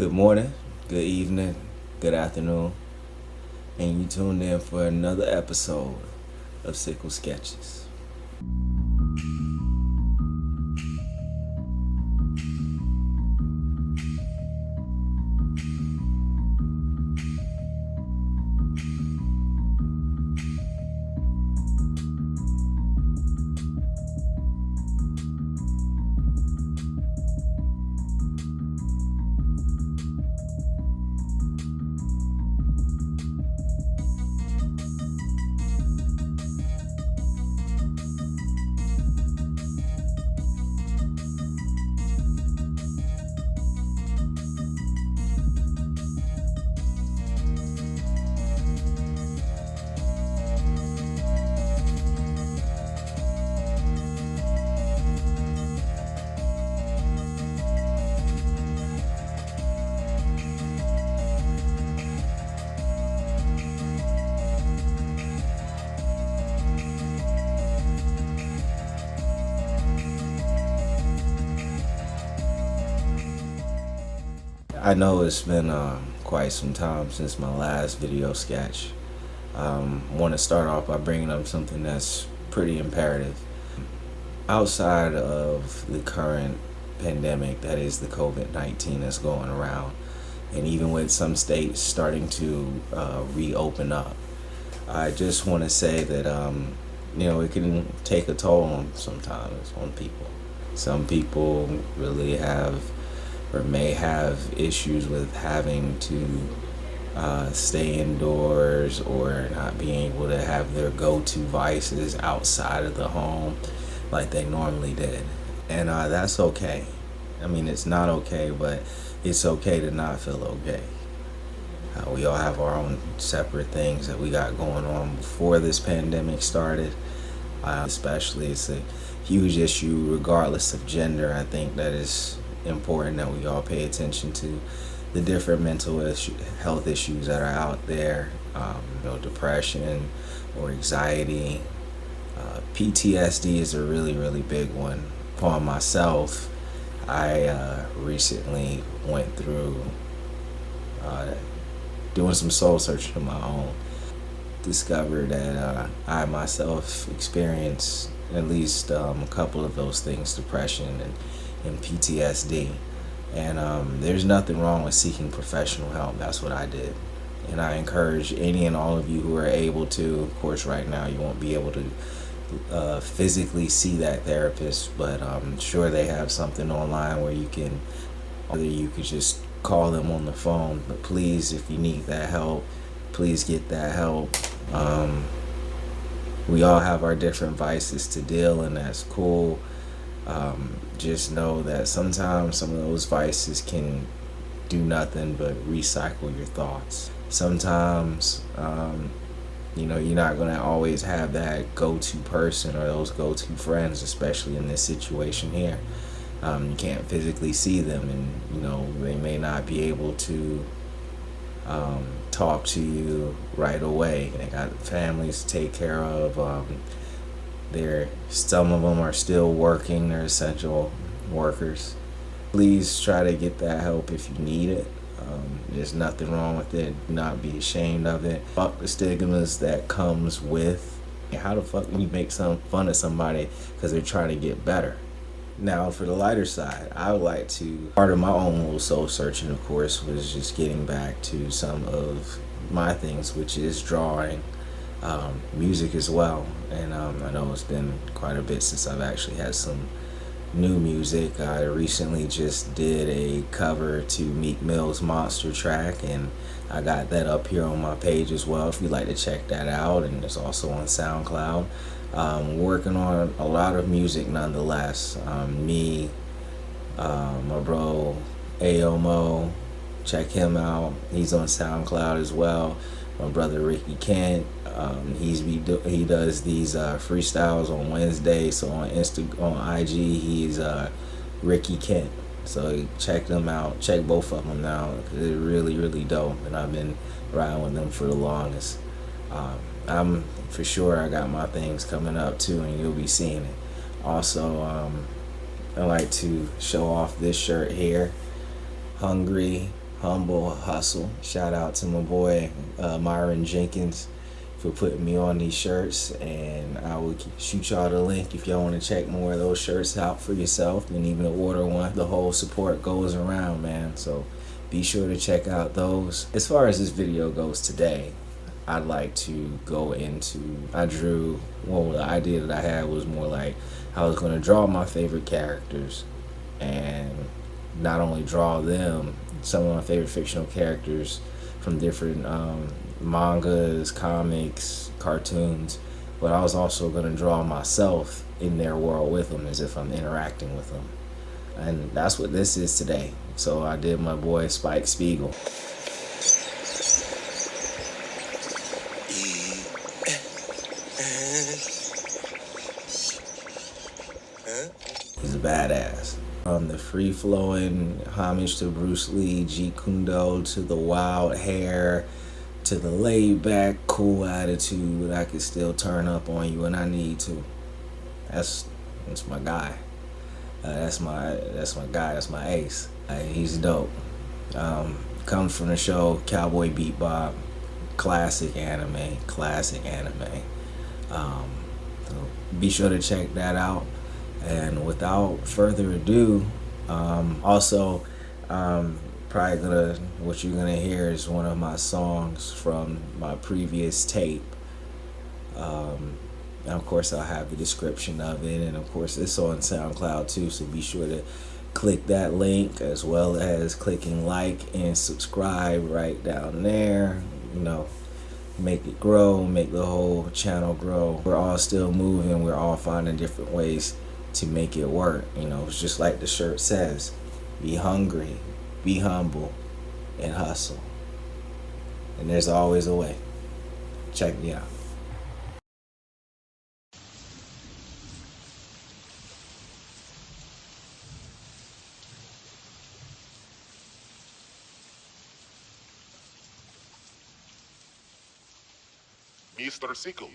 Good morning, good evening, good afternoon, and you tuned in for another episode of Sickles Sketches. I know it's been quite some time since my last video sketch. Want to start off by bringing up something that's pretty imperative. Outside of the current pandemic, that is the COVID-19 that's going around, and even with some states starting to reopen up, I just want to say that it can take a toll sometimes on people. Some people really have or may have issues with having to stay indoors or not being able to have their go-to vices outside of the home like they normally did. And that's okay. I mean, it's not okay, but it's okay to not feel okay. We all have our own separate things that we got going on before this pandemic started. Especially, it's a huge issue regardless of gender. I think that is important that we all pay attention to the different mental health issues that are out there. Depression or anxiety. PTSD is a really big one. For myself, I recently went through doing some soul searching of my own. Discovered that I myself experienced at least a couple of those things, depression and PTSD. And there's nothing wrong with seeking professional help. That's what I did. And I encourage any and all of you who are able to, of course right now you won't be able to physically see that therapist, but I'm sure they have something online where you could just call them on the phone. But please, if you need that help, please get that help. We all have our different vices to deal, and that's cool. Just know that sometimes some of those vices can do nothing but recycle your thoughts. Sometimes, you're not going to always have that go-to person or those go-to friends, especially in this situation here. You can't physically see them, and, they may not be able to talk to you right away. They got families to take care of. Some of them are still working. They're essential workers. Please try to get that help if you need it. There's nothing wrong with it. Do not be ashamed of it. Fuck the stigmas that comes with. How the fuck can you make some fun of somebody because they're trying to get better? Now, for the lighter side, I would like to, part of my own little soul searching, of course, was just getting back to some of my things, which is drawing, music as well. And I know it's been quite a bit since I've actually had some new music. I recently just did a cover to Meek Mill's Monster track, and I got that up here on my page as well if you'd like to check that out. And it's also on SoundCloud. Working on a lot of music nonetheless. My bro Aomo, check him out. He's on SoundCloud as well. My brother Ricky Kent, he does these freestyles on Wednesday. So on IG he's Ricky Kent. So check them out. Check both of them out. They're really dope, and I've been riding with them for the longest. I'm for sure I got my things coming up too, and you'll be seeing it. Also, I like to show off this shirt here. Hungry humble, hustle. Shout out to my boy Myron Jenkins for putting me on these shirts, and I will shoot y'all the link if y'all want to check more of those shirts out for yourself and even order one. The whole support goes around, man, so be sure to check out those. As far as this video goes today, I'd like to go into, the idea that I had was more like I was going to draw my favorite characters, and not only draw them, some of my favorite fictional characters from different mangas, comics, cartoons, but I was also going to draw myself in their world with them as if I'm interacting with them. And that's what this is today. So I did my boy Spiegel. He's a badass. From the free-flowing homage to Bruce Lee, Jeet Kune Do, to the wild hair, to the laid-back, cool attitude, I can still turn up on you when I need to. That's my guy. That's my guy. That's my ace. He's dope. Comes from the show Cowboy Bebop, classic anime. So be sure to check that out. And without further ado, also probably what you're gonna hear is one of my songs from my previous tape. And of course I'll have the description of it, and of course it's on SoundCloud too, so be sure to click that link, as well as clicking like and subscribe right down there. You know, make it grow, make the whole channel grow. We're all still moving, we're all finding different ways to make it work. You know, it's just like the shirt says, be hungry, be humble, and hustle. And there's always a way. Check me out. Mr. Sickles.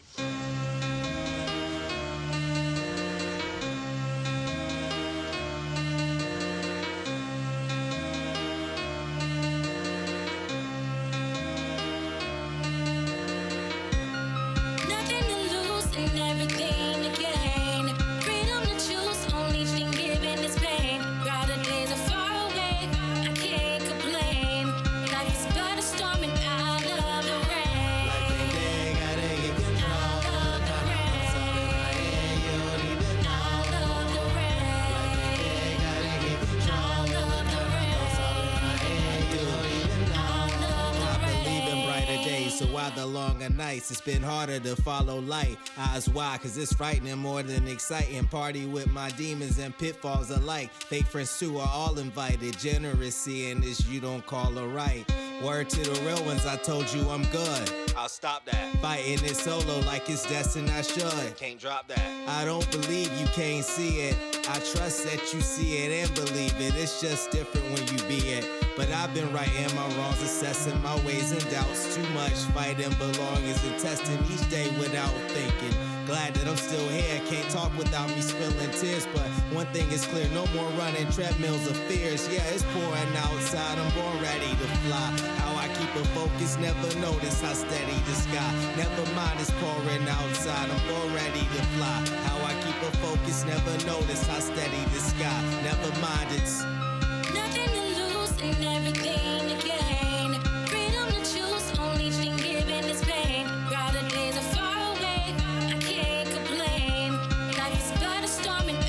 So while the longer nights, it's been harder to follow light. Eyes wide, cause it's frightening more than exciting. Party with my demons and pitfalls alike. Fake friends too are all invited. Generous seeing this you don't call a right. Word to the real ones, I told you I'm good. I'll stop that. Fighting it solo like it's destined I should. Can't drop that. I don't believe you can't see it. I trust that you see it and believe it. It's just different when you be it. But I've been righting my wrongs, assessing my ways and doubts. Too much fighting belongings and testing each day without thinking. Glad that I'm still here, can't talk without me spilling tears. But one thing is clear, no more running treadmills of fears. Yeah, it's pouring outside, I'm born ready to fly. How I keep a focus, never notice how steady the sky. Never mind, it's pouring outside, I'm born ready to fly. How I keep a focus, never notice how steady the sky. Never mind, it's nothing to lose and everything to gain. Freedom to choose, only thing given is pain. Brighter days are far away, I can't complain. Life is but a storm and I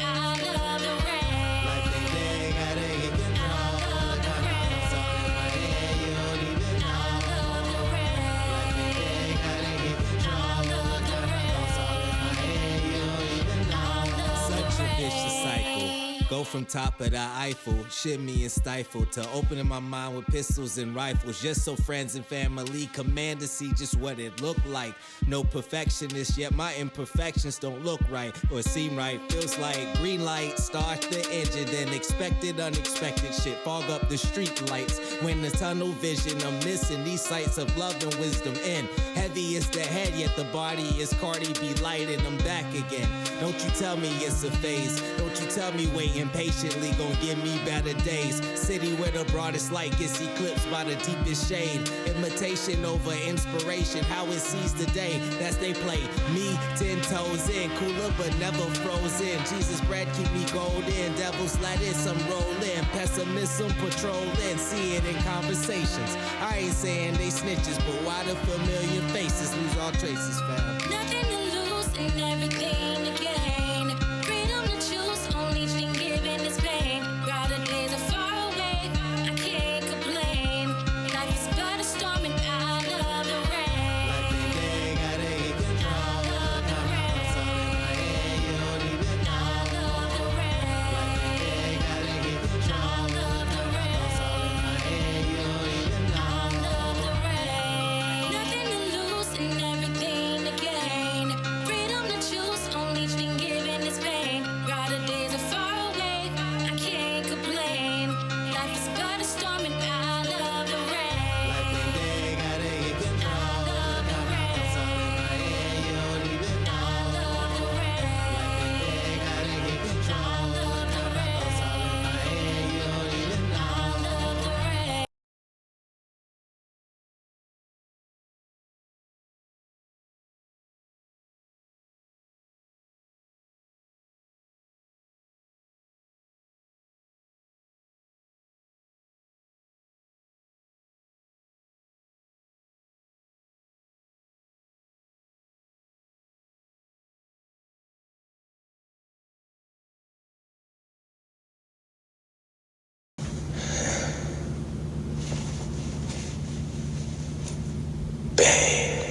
love the rain. like they day, gotta get control. I love the rain. All in my head, you don't even know. I love the rain. Like they day, gotta get control. I love the rain. All in my head, you don't even know. I love the Such a rain. vicious cycle. Go from top of the Eiffel, shimmy and stifle, to opening my mind with pistols and rifles, just so friends and family command to see just what it looked like. No perfectionist, yet my imperfections don't look right or seem right. Feels like green light, start the engine, then expected, unexpected shit fog up the street lights. When the tunnel vision, I'm missing these sights of love and wisdom in. Heavy is the head, yet the body is Cardi B light, and I'm back again. Don't you tell me it's a phase, don't you tell me waiting impatiently gon' give me better days. City where the broadest light gets eclipsed by the deepest shade. Imitation over inspiration, how it sees the day. That's they play. Me 10 toes in, cooler but never frozen. Jesus bread keep me golden. Devil's lettuce, I'm rolling. Pessimism patrolling. See it in conversations. I ain't saying they snitches, but why the familiar faces lose all traces, fam? Nothing to lose and everything to gain. Freedom to choose, only thing given is pain. Brighter days are far away, I can't complain. Life is but a storm and I love the rain. Like the day, gotta get control. I love the rain. Something in my head, you don't even know. I love the rain. Like the day, gotta get control. I love the rain. Something in my head, you don't even know. I love the rain. Nothing to lose and everything to gain. Freedom to choose, only thing given is pain. Brighter days are far away, I can't complain. Life is but a storm and I love the rain. Like the day, gotta get control. I love the rain. Something in my head, you don't even know. I love the rain. Like the day, gotta get control. I love the rain. Something in my head, you don't even know. I love the rain. Bam.